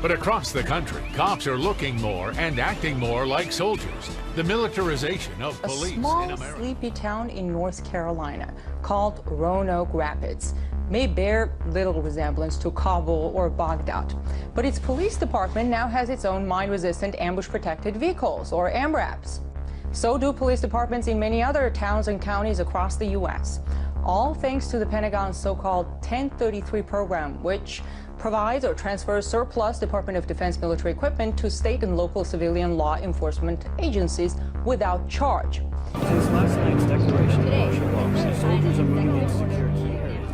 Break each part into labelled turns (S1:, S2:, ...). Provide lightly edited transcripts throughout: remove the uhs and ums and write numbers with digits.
S1: But across the country, cops are looking more and acting more like soldiers. The militarization of police
S2: in America.
S1: A small,
S2: sleepy town in North Carolina called Roanoke Rapids may bear little resemblance to Kabul or Baghdad. But its police department now has its own mine-resistant ambush-protected vehicles, or AMRAPs. So do police departments in many other towns and counties across the U.S., all thanks to the Pentagon's so-called 1033 program, which provides or transfers surplus Department of Defense military equipment to state and local civilian law enforcement agencies without charge.
S3: Since last night's declaration of martial law, the soldiers are moving in secure key areas.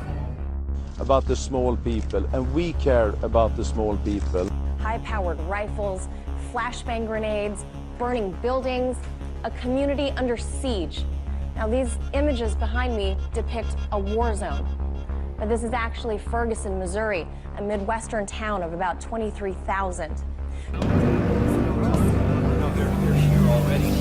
S4: About the small people, and we care about the small people.
S5: High-powered rifles, flashbang grenades, burning buildings, a community under siege. Now, these images behind me depict a war zone. But this is actually Ferguson, Missouri, a Midwestern town of about 23,000.
S3: No, they're here already.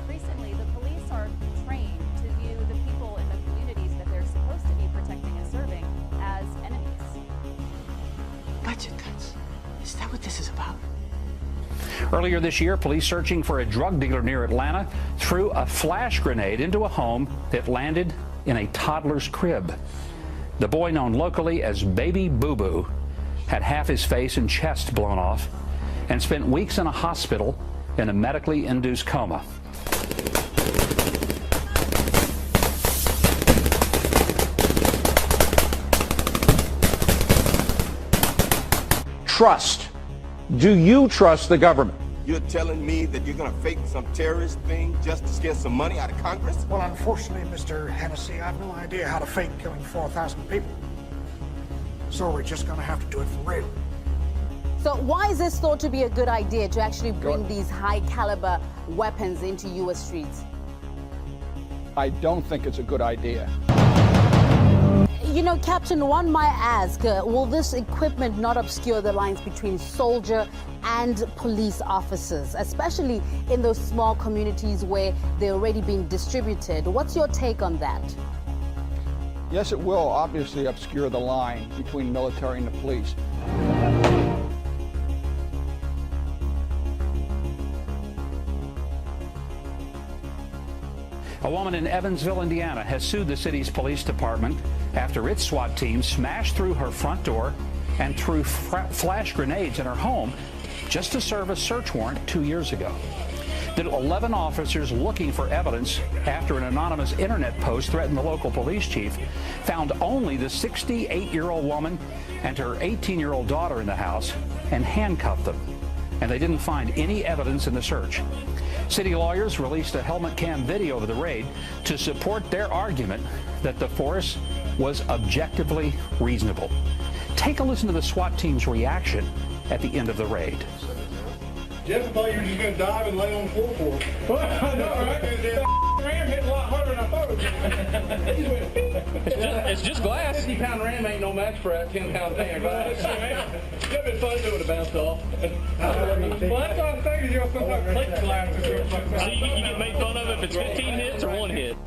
S6: Recently, the police are trained to view the people in the communities that they're supposed to be protecting and serving as enemies.
S7: Budget cuts. Is that what this is about?
S8: Earlier this year, police searching for a drug dealer near Atlanta threw a flash grenade into a home that landed in a toddler's crib. The boy, known locally as Baby Boo Boo, had half his face and chest blown off and spent weeks in a hospital in a medically induced coma.
S4: Trust. Do you trust the government?
S9: You're telling me that you're going to fake some terrorist thing just to get some money out of Congress?
S10: Well, unfortunately, Mr. Hennessy, I have no idea how to fake killing 4,000 people. So we're just going to have to do it for real.
S11: So why is this thought to be a good idea to actually bring these high-caliber weapons into U.S. streets?
S12: I don't think it's a good idea.
S11: You know, Captain, one might ask, will this equipment not obscure the lines between soldier and police officers, especially in those small communities where they're already being distributed? What's your take on that?
S12: Yes, it will obviously obscure the line between military and the police.
S8: A woman in Evansville, Indiana, has sued the city's police department after its SWAT team smashed through her front door and threw flash grenades in her home just to serve a search warrant 2 years ago. The 11 officers looking for evidence after an anonymous internet post threatened the local police chief found only the 68-year-old woman and her 18-year-old daughter in the house and handcuffed them. And they didn't find any evidence in the search. City lawyers released a helmet cam video of the raid to support their argument that the force was objectively reasonable. Take a listen to the SWAT team's reaction at the end of the raid.
S13: Jeff thought you were just going to dive and lay on the floor for it. Well, I know, right? The ram hit a lot harder than I thought it would. It's just glass. 50-pound ram ain't no match for that 10-pound pan, right? It's going to be fun doing it bounced off. Well, that's all I'm thinking. You're going to plate the glass.
S14: So you get made fun of if it's 15 hits or 1 hit?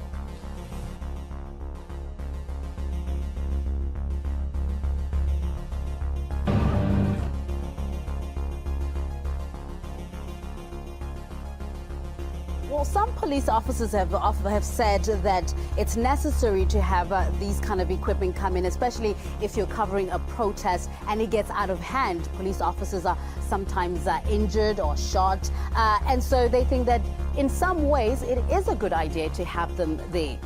S11: Well, some police officers have said that it's necessary to have these kind of equipment come in, especially if you're covering a protest and it gets out of hand. Police officers are sometimes injured or shot, and so they think that in some ways it is a good idea to have them there.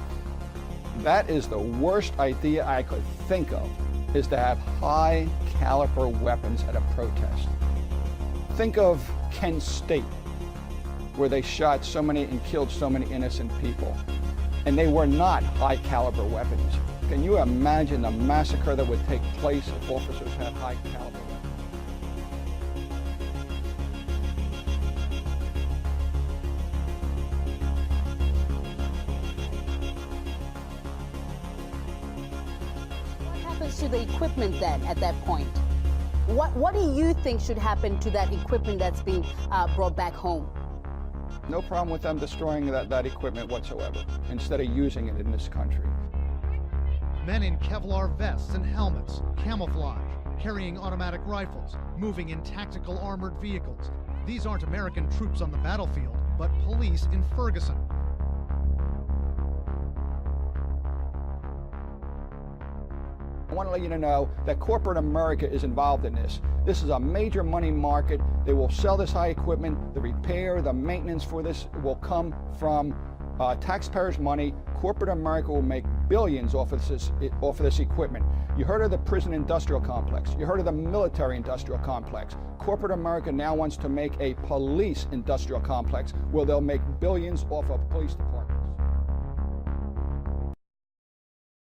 S12: That is the worst idea I could think of, is to have high caliber weapons at a protest. Think of Kent State, where they shot so many and killed so many innocent people. And they were not high caliber weapons. Can you imagine the massacre that would take place if officers had high caliber weapons?
S11: What happens to the equipment then at that point? What do you think should happen to that equipment that's being brought back home?
S12: No problem with them destroying that equipment whatsoever, instead of using it in this country.
S15: Men in Kevlar vests and helmets, camouflage, carrying automatic rifles, moving in tactical armored vehicles. These aren't American troops on the battlefield, but police in Ferguson.
S12: I want to let you know that corporate America is involved in this. This is a major money market. They will sell this high equipment. The repair, the maintenance for this will come from taxpayers' money. Corporate America will make billions off of this equipment. You heard of the prison industrial complex. You heard of the military industrial complex. Corporate America now wants to make a police industrial complex where they'll make billions off of police departments.